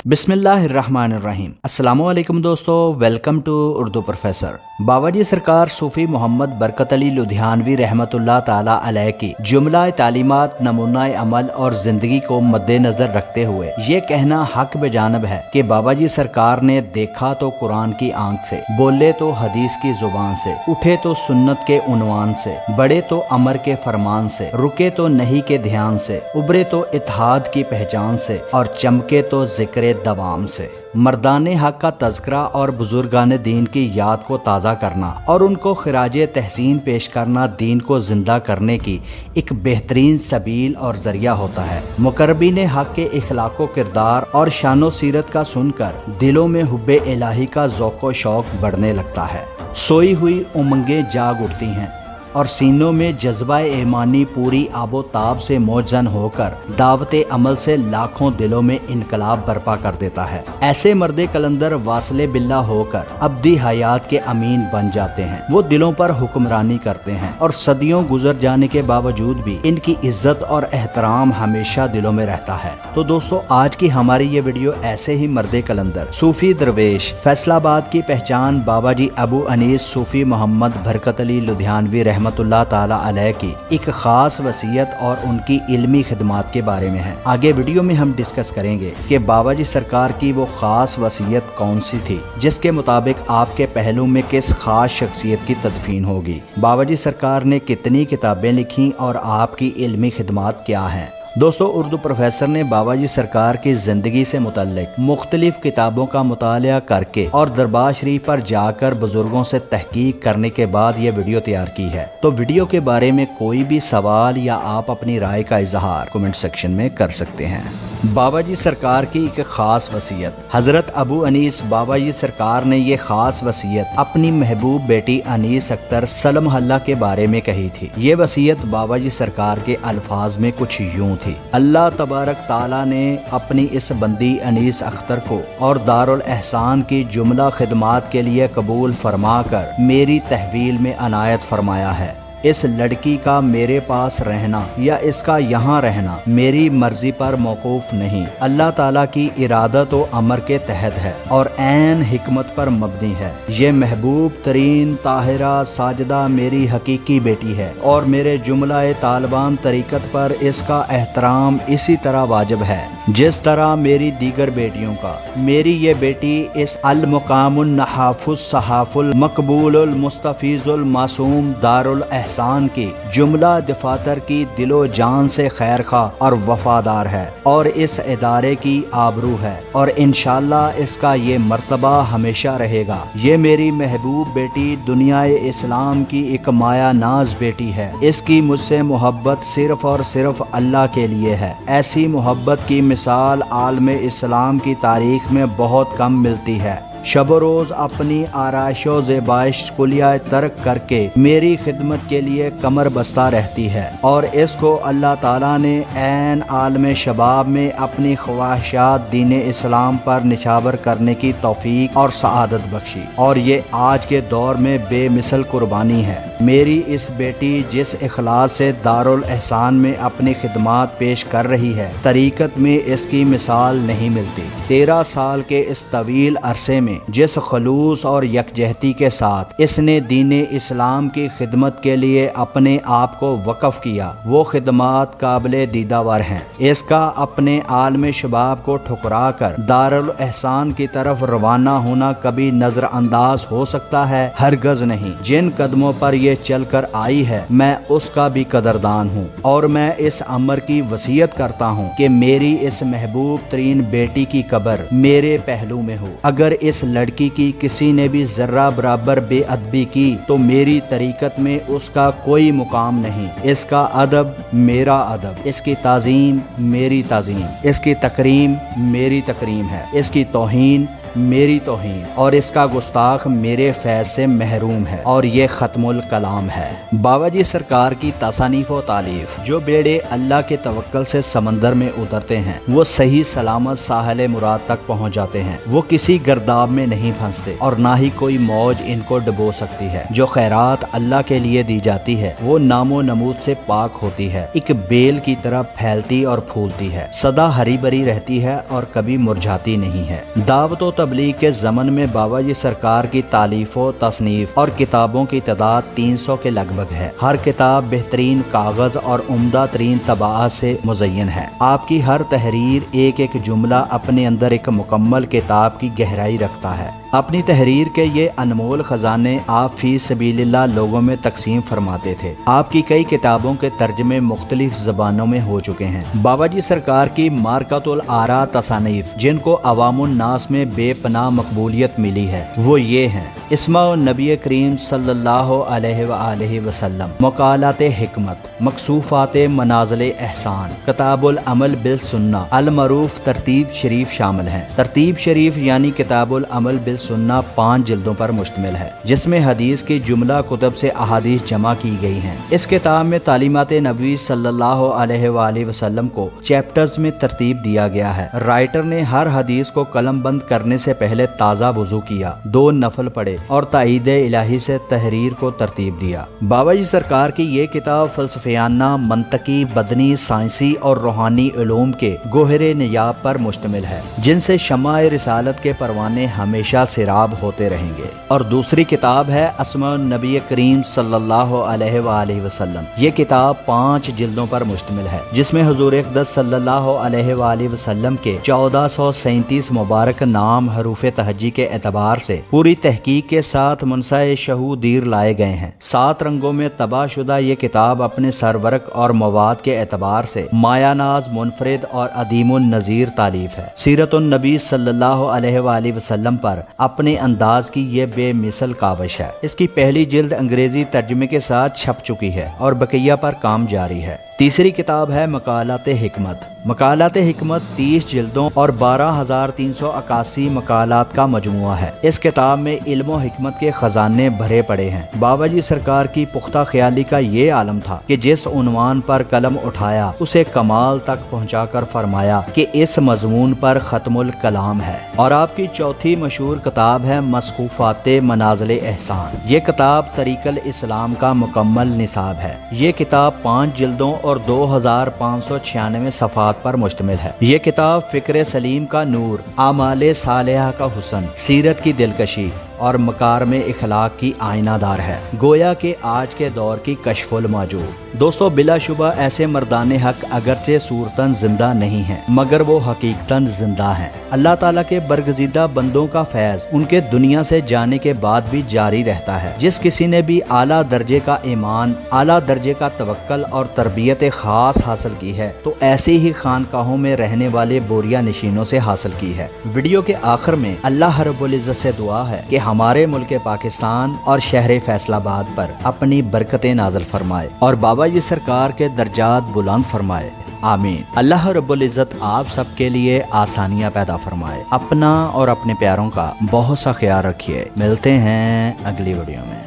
बिस्मिल्लाहिर्रहमानिर्रहीम। अस्सलाम वालेकुम दोस्तों, वेलकम टू उर्दू प्रोफेसर। बाबा जी सरकार सूफ़ी मोहम्मद बरकत अली लुधियानवी रहमतुल्लाह ताला अलैह की जुमला तालीमात, नमूना अमल और ज़िंदगी को मद्देनज़र रखते हुए ये कहना हक बेजानब है कि बाबा जी सरकार ने देखा तो कुरान की आंख से, बोले तो हदीस की ज़ुबान से, उठे तो सुन्नत के उन्वान से, बढ़े तो अमर के फरमान से, रुके तो नहीं के ध्यान से, उभरे तो इत्तेहाद की पहचान से और चमके तो ज़िक्र दवाम से। मर्दाने हक का तज़किरा और बुजुर्गान दीन की याद को ताज़ा करना और उनको खिराजे तहसीन पेश करना दीन को ज़िंदा करने की एक बेहतरीन सबील और ज़रिया होता है। मुकर्रबीन हक के इखलाक़ो किरदार और शानो सीरत का सुनकर दिलों में हुब्बे इलाही का ज़ौक़ो शौक़ बढ़ने लगता है। सोई हुई उमंगें जाग उठती हैं और सीनों में जज्बा ईमानी पूरी आबो ताब से मौजन होकर दावत अमल से लाखों दिलों में इनकलाब बर्पा कर देता है। ऐसे मर्दे कलंदर वासले बिल्ला होकर अब्दी हयात के अमीन बन जाते हैं। वो दिलों पर हुक्मरानी करते हैं और सदियों गुजर जाने के बावजूद भी इनकी इज्जत और एहतराम हमेशा दिलों में रहता है। तो दोस्तों, आज की हमारी ये वीडियो ऐसे ही मर्दे कलंदर सूफी दरवेश फैसलाबाद की पहचान बाबा जी अबू अनीस सूफी मोहम्मद बरकत अली लुधियानवी रहमतुल्लाह ताला अलैह की एक खास वसीयत और उनकी इल्मी खिदमात के बारे में है। आगे वीडियो में हम डिस्कस करेंगे कि बाबा जी सरकार की वो खास वसीयत कौन सी थी जिसके मुताबिक आपके पहलू में किस खास शख्सियत की तदफीन होगी, बाबा जी सरकार ने कितनी किताबें लिखी और आपकी इल्मी खिदमात क्या हैं। दोस्तों, उर्दू प्रोफेसर ने बाबा जी सरकार की ज़िंदगी से मुतल्लिक मुख्तलिफ किताबों का मुतालिया करके और दरबार शरीफ पर जाकर बुजुर्गों से तहकीक करने के बाद ये वीडियो तैयार की है। तो वीडियो के बारे में कोई भी सवाल या आप अपनी राय का इजहार कमेंट सेक्शन में कर सकते हैं। बाबा जी सरकार की एक खास वसीयत। हज़रत अबू अनीस बाबा जी सरकार ने ये खास वसीयत अपनी महबूब बेटी अनीस अख्तर सलम हल्ला के बारे में कही थी। ये वसीयत बाबा जी सरकार के अल्फाज में कुछ यूं थी। अल्लाह तबारक ताला ने अपनी इस बंदी अनीस अख्तर को और दारुल एहसान की जुमला खिदमात के लिए कबूल फरमाकर मेरी तहवील में अनायत फरमाया है। इस लड़की का मेरे पास रहना या इसका यहाँ रहना मेरी मर्जी पर मौकूफ नहीं, अल्लाह ताला की इरादत व अमर के तहत है और ऐन हिकमत पर मबनी है। ये महबूब तरीन ताहिरा साजिदा मेरी हकीकी बेटी है और मेरे जुमला तालिबान तरीक़त पर इसका एहतराम इसी तरह वाजिब है जिस तरह मेरी दीगर बेटियों का। मेरी ये बेटी इस अल मुकामुन नहाफुस सहाफुल मकबूलुल मुस्तफीजुल मासूम दारुल एहसान की जुमला दफातर की दिलो जान से खैर खा और वफादार है और इस इदारे की आबरू है और इंशाअल्लाह इसका ये मर्तबा हमेशा रहेगा। ये मेरी महबूब बेटी दुनिया इस्लाम की एक माया नाज बेटी है। इसकी मुझसे मोहब्बत सिर्फ और सिर्फ अल्लाह के लिए है। ऐसी मोहब्बत की मिसाल आलमे इस्लाम की तारीख में बहुत कम मिलती है। शब रोज़ अपनी आराइशो ज़ेबाइश कुलिया तर्क करके मेरी खिदमत के लिए कमर बस्ता रहती है और इसको अल्लाह ताला ने ऐन आलम शबाब में अपनी ख्वाहिशात दीन इस्लाम पर निछावर करने की तौफीक और सआदत बख्शी और ये आज के दौर में बेमिसल कुर्बानी है। मेरी इस बेटी जिस इखलास से दारुल एहसान में अपनी खिदमात पेश कर रही है, तरीक़त में इसकी मिसाल नहीं मिलती। 13 साल के इस तवील अरसे में जिस खलूस और यकजहती के साथ इसने दीन इस्लाम की खिदमत के लिए अपने आप को वक़फ़ किया, वो खिदमात काबिले दीदावर हैं। इसका अपने आलम शबाब को ठुकरा कर दारुल एहसान की तरफ रवाना होना कभी नज़रअंदाज हो सकता है? हरगज़ नहीं। जिन कदमों पर ये चल कर आई है मैं उसका भी कदरदान हूँ और मैं इस अमर की वसीयत करता हूँ कि मेरी इस महबूब तरीन बेटी की कब्र मेरे पहलू में हो। अगर इस लड़की की किसी ने भी जर्रा बराबर बेअदबी की तो मेरी तरीक़त में उसका कोई मुकाम नहीं। इसका अदब मेरा अदब, इसकी ताज़ीम मेरी ताज़ीम, इसकी तकरीम मेरी तकरीम है, इसकी तौहीन میری توہین اور اس کا گستاخ میرے فیض سے محروم ہے اور یہ ختم الکلام ہے۔ بابا جی سرکار کی تصانیف و تالیف، جو بیڑے اللہ کے توکل سے سمندر میں اترتے ہیں وہ صحیح سلامت ساحل مراد تک پہنچ جاتے ہیں۔ وہ کسی گرداب میں نہیں پھنستے اور نہ ہی کوئی موج ان کو ڈبو سکتی ہے۔ جو خیرات اللہ کے لیے دی جاتی ہے وہ نام و نمود سے پاک ہوتی ہے، ایک بیل کی طرح پھیلتی اور پھولتی ہے، سدا ہری بھری رہتی ہے اور کبھی مرجھاتی نہیں ہے۔ دعوت و تبلیغ کے زمن میں بابا جی سرکار کی تالیف و تصنیف اور کتابوں کی تعداد 300 کے لگ بھگ ہے۔ ہر کتاب بہترین کاغذ اور عمدہ ترین طباعت سے مزین ہے۔ آپ کی ہر تحریر ایک ایک جملہ اپنے اندر ایک مکمل کتاب کی گہرائی رکھتا ہے۔ اپنی تحریر کے یہ انمول خزانے آپ فی سبیل اللہ لوگوں میں تقسیم فرماتے تھے۔ آپ کی کئی کتابوں کے ترجمے مختلف زبانوں میں ہو چکے ہیں۔ بابا جی سرکار کی مارکۃ الآراء تصانیف، جن کو عوام الناس میں بے پناہ مقبولیت ملی ہے، وہ یہ ہیں: اسماء النبی کریم صلی اللہ علیہ وآلہ وسلم، مقالات حکمت، مکشوفات منازل احسان، کتاب العمل بالسنہ، المعروف ترتیب شریف شامل ہیں۔ ترتیب شریف یعنی کتاب العمل بالسنہ 5 جلدوں پر مشتمل ہے، جس میں حدیث کی جملہ کتب سے احادیث جمع کی گئی ہیں۔ اس کتاب میں تعلیمات نبوی صلی اللہ علیہ وآلہ وسلم کو چیپٹرز میں ترتیب دیا گیا ہے۔ رائٹر نے ہر حدیث کو قلم بند کرنے سے پہلے تازہ وضو کیا، 2 نفل پڑھے اور تائید الہی سے تحریر کو ترتیب دیا۔ بابا جی سرکار کی یہ کتاب فلسفیانہ، منطقی، بدنی، سائنسی اور روحانی علوم کے گوہر نیاب پر مشتمل ہے، جن سے شمع رسالت کے پروانے ہمیشہ سراب ہوتے رہیں گے۔ اور دوسری کتاب ہے اسماء النبی کریم صلی اللہ علیہ وآلہ وسلم۔ یہ کتاب 5 جلدوں پر مشتمل ہے، جس میں حضور اقدس صلی اللہ علیہ وآلہ وسلم کے 1437 مبارک نام حروف تہجی کے اعتبار سے پوری تحقیق کے ساتھ منصع شہودیر لائے گئے ہیں۔ 7 رنگوں میں طبع شدہ یہ کتاب اپنے سرورق اور مواد کے اعتبار سے مایہ ناز، منفرد اور عدیم النظیر تالیف ہے۔ سیرت النبی صلی اللہ علیہ وآلہ وسلم پر اپنے انداز کی یہ بے مثل کاوش ہے۔ اس کی پہلی جلد انگریزی ترجمے کے ساتھ چھپ چکی ہے اور بقیہ پر کام جاری ہے۔ تیسری کتاب ہے مقالات حکمت۔ مقالات حکمت 30 جلدوں اور 12,381 مقالات کا مجموعہ ہے۔ اس کتاب میں علم و حکمت کے خزانے بھرے پڑے ہیں۔ بابا جی سرکار کی پختہ خیالی کا یہ عالم تھا کہ جس عنوان پر قلم اٹھایا اسے کمال تک پہنچا کر فرمایا کہ اس مضمون پر ختم الکلام ہے۔ اور آپ کی چوتھی مشہور کتاب ہے مکشوفات منازل احسان۔ یہ کتاب طریق الاسلام کا مکمل نصاب ہے۔ یہ کتاب 5 جلدوں اور 2596 صفحات پر مشتمل ہے۔ یہ کتاب فکر سلیم کا نور، اعمال صالحہ کا حسن، سیرت کی دلکشی اور مکارم اخلاق کی آئینہ دار ہے، گویا کہ آج کے دور کی کشف الموجود۔ دوستو، بلا شبہ ایسے مردان حق اگرچہ صورتاً زندہ نہیں ہیں مگر وہ حقیقتاً زندہ ہیں۔ اللہ تعالیٰ کے برگزیدہ بندوں کا فیض ان کے دنیا سے جانے کے بعد بھی جاری رہتا ہے۔ جس کسی نے بھی اعلیٰ درجے کا ایمان، اعلیٰ درجے کا توکل اور تربیت خاص حاصل کی ہے تو ایسی ہی خانقاہوں میں رہنے والے بوریا نشینوں سے حاصل کی ہے۔ ویڈیو کے آخر میں اللہ رب العزت سے دعا ہے کہ ہمارے ملک پاکستان اور شہر فیصل آباد پر اپنی برکتیں نازل فرمائے اور بابا جی سرکار کے درجات بلند فرمائے، آمین۔ اللہ رب العزت آپ سب کے لیے آسانیاں پیدا فرمائے۔ اپنا اور اپنے پیاروں کا بہت سا خیال رکھیے۔ ملتے ہیں اگلی ویڈیو میں۔